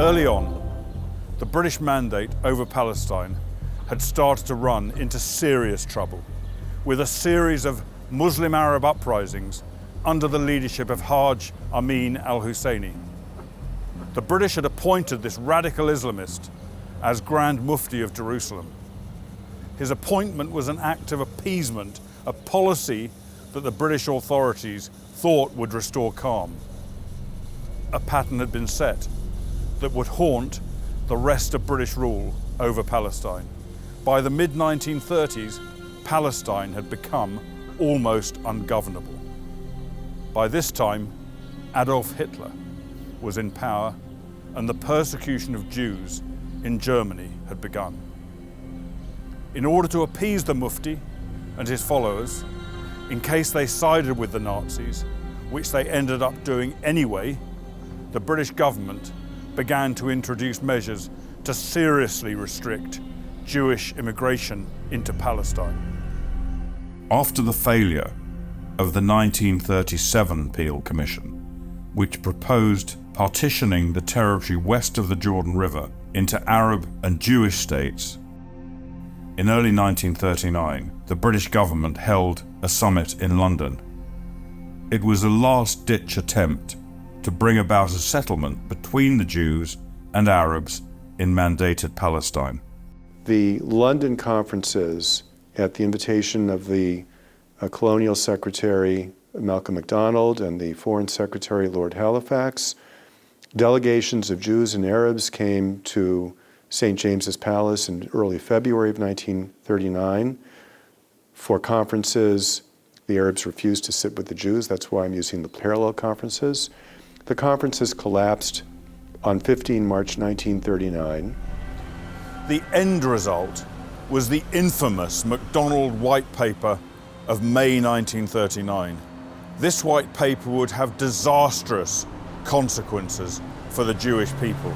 Early on, the British mandate over Palestine had started to run into serious trouble, with a series of Muslim Arab uprisings under the leadership of Hajj Amin al-Husseini. The British had appointed this radical Islamist as Grand Mufti of Jerusalem. His appointment was an act of appeasement, a policy that the British authorities thought would restore calm. A pattern had been set that would haunt the rest of British rule over Palestine. By the mid-1930s, Palestine had become almost ungovernable. By this time, Adolf Hitler was in power and the persecution of Jews in Germany had begun. In order to appease the Mufti and his followers, in case they sided with the Nazis, which they ended up doing anyway, the British government began to introduce measures to seriously restrict Jewish immigration into Palestine. After the failure of the 1937 Peel Commission, which proposed partitioning the territory west of the Jordan River into Arab and Jewish states, in early 1939, the British government held a summit in London. It was a last-ditch attempt to bring about a settlement between the Jews and Arabs in mandated Palestine. The London conferences, at the invitation of the Colonial Secretary Malcolm MacDonald and the Foreign Secretary Lord Halifax, delegations of Jews and Arabs came to St. James's Palace in early February of 1939 for conferences. The Arabs refused to sit with the Jews. That's why I'm using the parallel conferences. The conferences collapsed on 15 March 1939. The end result was the infamous MacDonald White Paper of May 1939. This White Paper would have disastrous consequences for the Jewish people.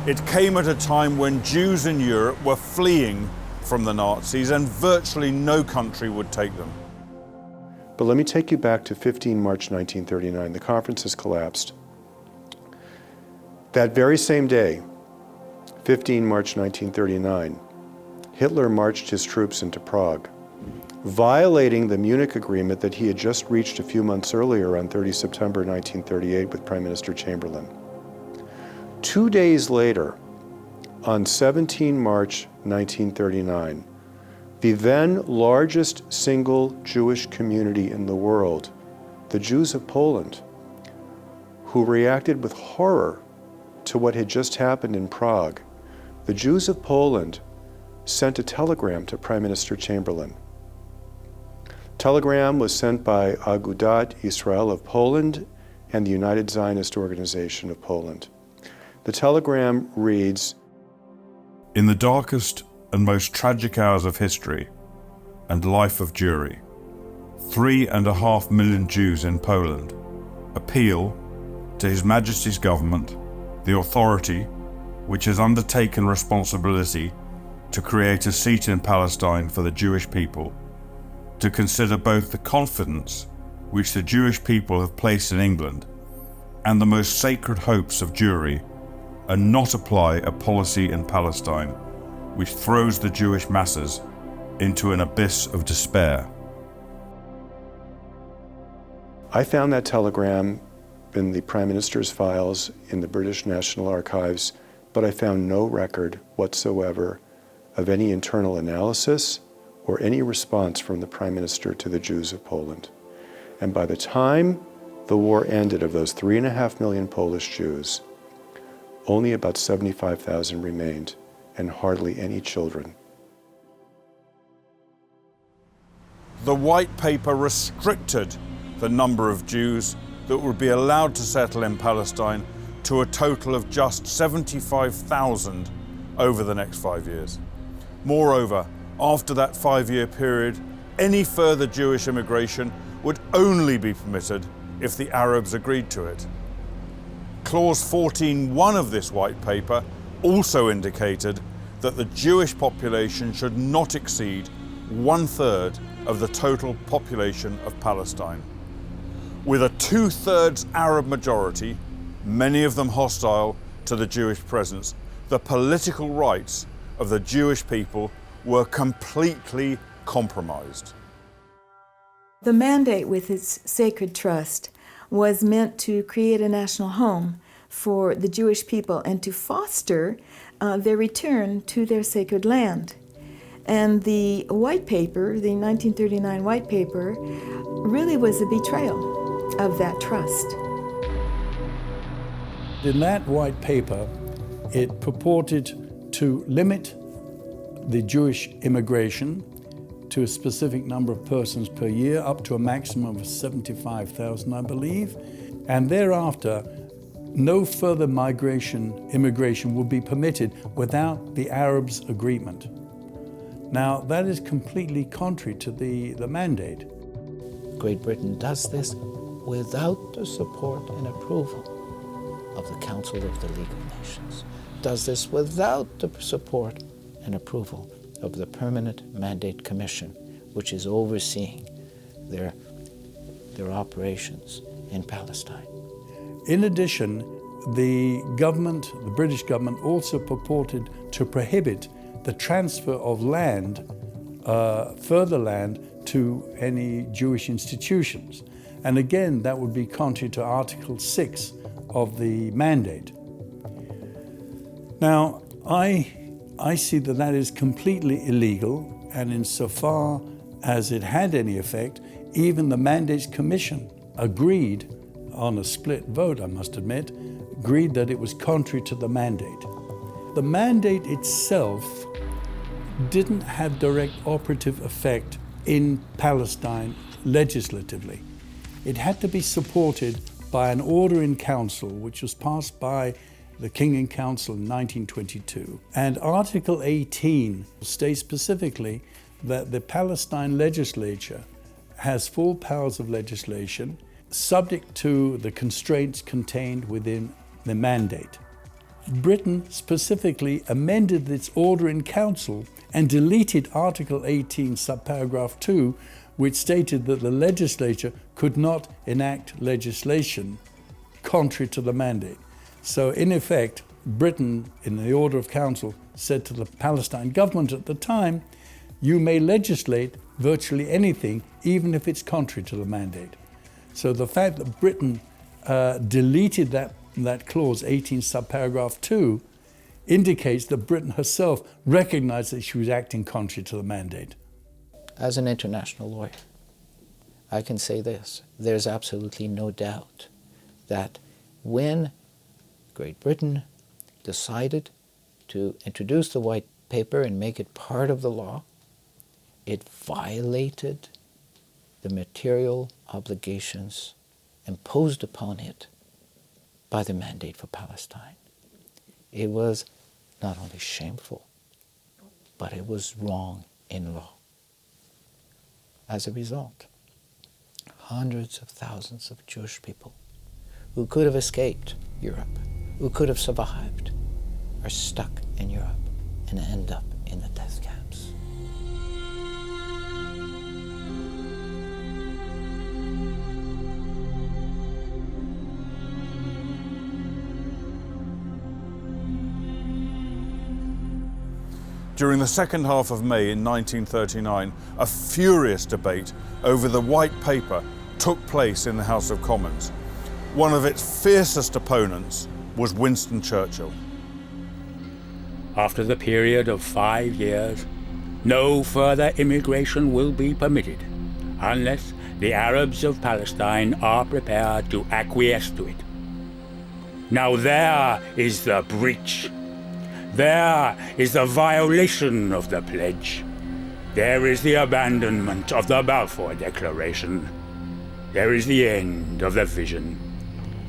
It came at a time when Jews in Europe were fleeing from the Nazis and virtually no country would take them. But let me take you back to 15 March 1939. The conferences collapsed. That very same day, 15 March 1939, Hitler marched his troops into Prague, violating the Munich Agreement that he had just reached a few months earlier on 30 September 1938 with Prime Minister Chamberlain. 2 days later, on 17 March 1939, the then largest single Jewish community in the world, the Jews of Poland, who reacted with horror to what had just happened in Prague, the Jews of Poland sent a telegram to Prime Minister Chamberlain. Telegram was sent by Agudat Israel of Poland and the United Zionist Organization of Poland. The telegram reads, "In the darkest and most tragic hours of history and life of Jewry, 3.5 million Jews in Poland appeal to His Majesty's government, the authority which has undertaken responsibility to create a seat in Palestine for the Jewish people, to consider both the confidence which the Jewish people have placed in England and the most sacred hopes of Jewry, and not apply a policy in Palestine which throws the Jewish masses into an abyss of despair." I found that telegram in the Prime Minister's files in the British National Archives, but I found no record whatsoever of any internal analysis or any response from the Prime Minister to the Jews of Poland. And by the time the war ended, of those 3.5 million Polish Jews, only about 75,000 remained, and hardly any children. The White Paper restricted the number of Jews that would be allowed to settle in Palestine to a total of just 75,000 over the next 5 years. Moreover, after that 5-year period, any further Jewish immigration would only be permitted if the Arabs agreed to it. Clause 14.1 of this White Paper also indicated that the Jewish population should not exceed 1/3 of the total population of Palestine. With a 2/3 Arab majority, many of them hostile to the Jewish presence, the political rights of the Jewish people were completely compromised. The mandate with its sacred trust was meant to create a national home for the Jewish people and to foster their return to their sacred land. And the white paper, the 1939 white paper, really was a betrayal of that trust. In that white paper, it purported to limit the Jewish immigration to a specific number of persons per year, up to a maximum of 75,000, I believe. And thereafter, no further immigration would be permitted without the Arabs' agreement. Now, that is completely contrary to the mandate. Great Britain does this without the support and approval of the Council of the League of Nations, does this without the support and approval of the Permanent Mandate Commission, which is overseeing their operations in Palestine. In addition, the British government also purported to prohibit the transfer of land, further land, to any Jewish institutions. And again, that would be contrary to Article 6 of the mandate. Now, I see that that is completely illegal, and insofar as it had any effect, even the Mandates Commission agreed, on a split vote, I must admit, agreed that it was contrary to the mandate. The mandate itself didn't have direct operative effect in Palestine legislatively. It had to be supported by an order in council, which was passed by the King in Council in 1922. And Article 18 states specifically that the Palestine legislature has full powers of legislation subject to the constraints contained within the mandate. Britain specifically amended its order in council and deleted Article 18, subparagraph 2, which stated that the legislature could not enact legislation contrary to the mandate. So in effect, Britain, in the order of council, said to the Palestine government at the time, you may legislate virtually anything, even if it's contrary to the mandate. So the fact that Britain deleted that clause, 18 subparagraph 2, indicates that Britain herself recognized that she was acting contrary to the mandate. As an international lawyer, I can say this: there's absolutely no doubt that when Great Britain decided to introduce the white paper and make it part of the law, it violated the material obligations imposed upon it by the Mandate for Palestine. It was not only shameful, but it was wrong in law. As a result, hundreds of thousands of Jewish people who could have escaped Europe, who could have survived, are stuck in Europe and end up in the death camps. During the second half of May in 1939, a furious debate over the white paper took place in the House of Commons. One of its fiercest opponents was Winston Churchill. After the period of 5 years, no further immigration will be permitted unless the Arabs of Palestine are prepared to acquiesce to it. Now there is the breach. There is the violation of the pledge. There is the abandonment of the Balfour Declaration. There is the end of the vision,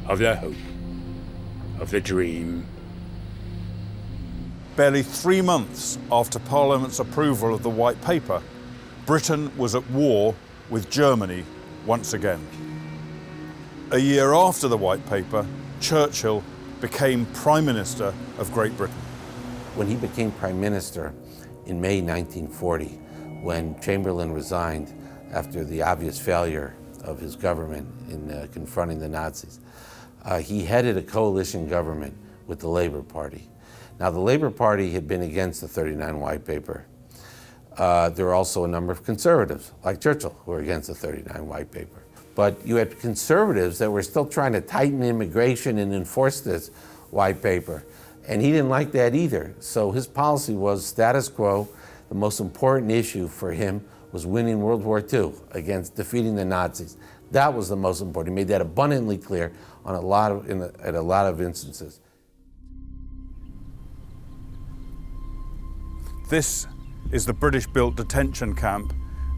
of the hope, of the dream. Barely 3 months after Parliament's approval of the White Paper, Britain was at war with Germany once again. A year after the White Paper, Churchill became Prime Minister of Great Britain. When he became Prime Minister in May 1940, when Chamberlain resigned after the obvious failure of his government in confronting the Nazis, he headed a coalition government with the Labour Party. Now, the Labour Party had been against the 39 White Paper. There were also a number of conservatives, like Churchill, who were against the 39 White Paper. But you had conservatives that were still trying to tighten immigration and enforce this White Paper. And he didn't like that either. So his policy was status quo. The most important issue for him was winning World War II against defeating the Nazis. That was the most important. He made that abundantly clear on at a lot of instances. This is the British-built detention camp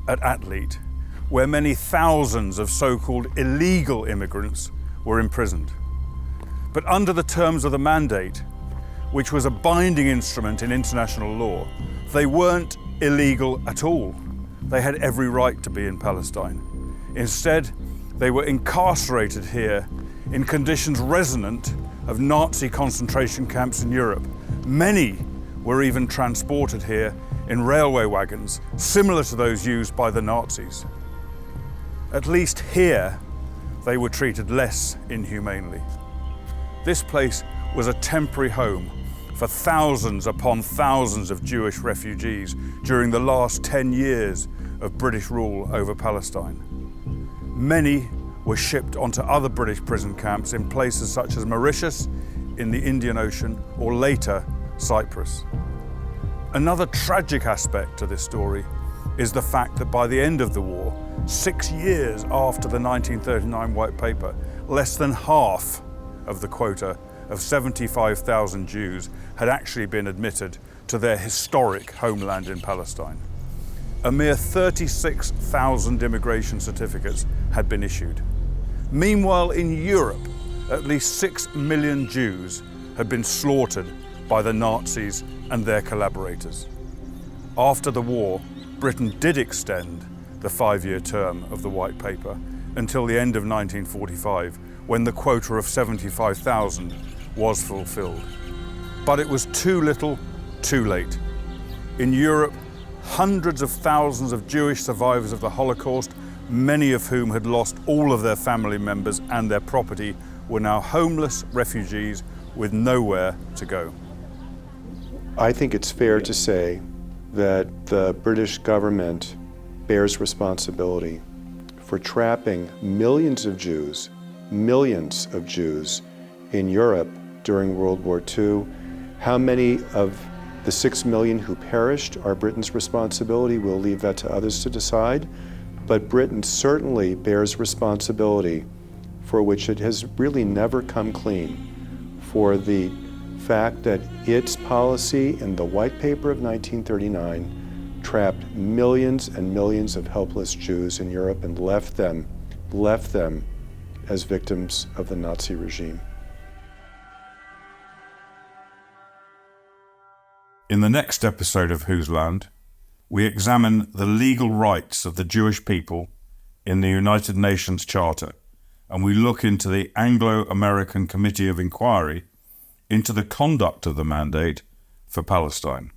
at Athlete, where many thousands of so-called illegal immigrants were imprisoned. But under the terms of the mandate, which was a binding instrument in international law, they weren't illegal at all. They had every right to be in Palestine. Instead, they were incarcerated here in conditions resonant of Nazi concentration camps in Europe. Many were even transported here in railway wagons, similar to those used by the Nazis. At least here, they were treated less inhumanely. This place was a temporary home for thousands upon thousands of Jewish refugees during the last 10 years of British rule over Palestine. Many were shipped onto other British prison camps in places such as Mauritius, in the Indian Ocean, or later, Cyprus. Another tragic aspect to this story is the fact that by the end of the war, 6 years after the 1939 White Paper, less than half of the quota of 75,000 Jews had actually been admitted to their historic homeland in Palestine. A mere 36,000 immigration certificates had been issued. Meanwhile, in Europe, at least 6 million Jews had been slaughtered by the Nazis and their collaborators. After the war, Britain did extend the 5-year term of the White Paper until the end of 1945, when the quota of 75,000 was fulfilled. But it was too little, too late. In Europe, hundreds of thousands of Jewish survivors of the Holocaust, many of whom had lost all of their family members and their property, were now homeless refugees with nowhere to go. I think it's fair to say that the British government bears responsibility for trapping millions of Jews in Europe during World War II. How many of the 6 million who perished are Britain's responsibility? We'll leave that to others to decide. But Britain certainly bears responsibility for which it has really never come clean, for the fact that its policy in the White Paper of 1939 trapped millions and millions of helpless Jews in Europe and left them as victims of the Nazi regime. In the next episode of Whose Land, we examine the legal rights of the Jewish people in the United Nations Charter, and we look into the Anglo-American Committee of Inquiry into the conduct of the mandate for Palestine.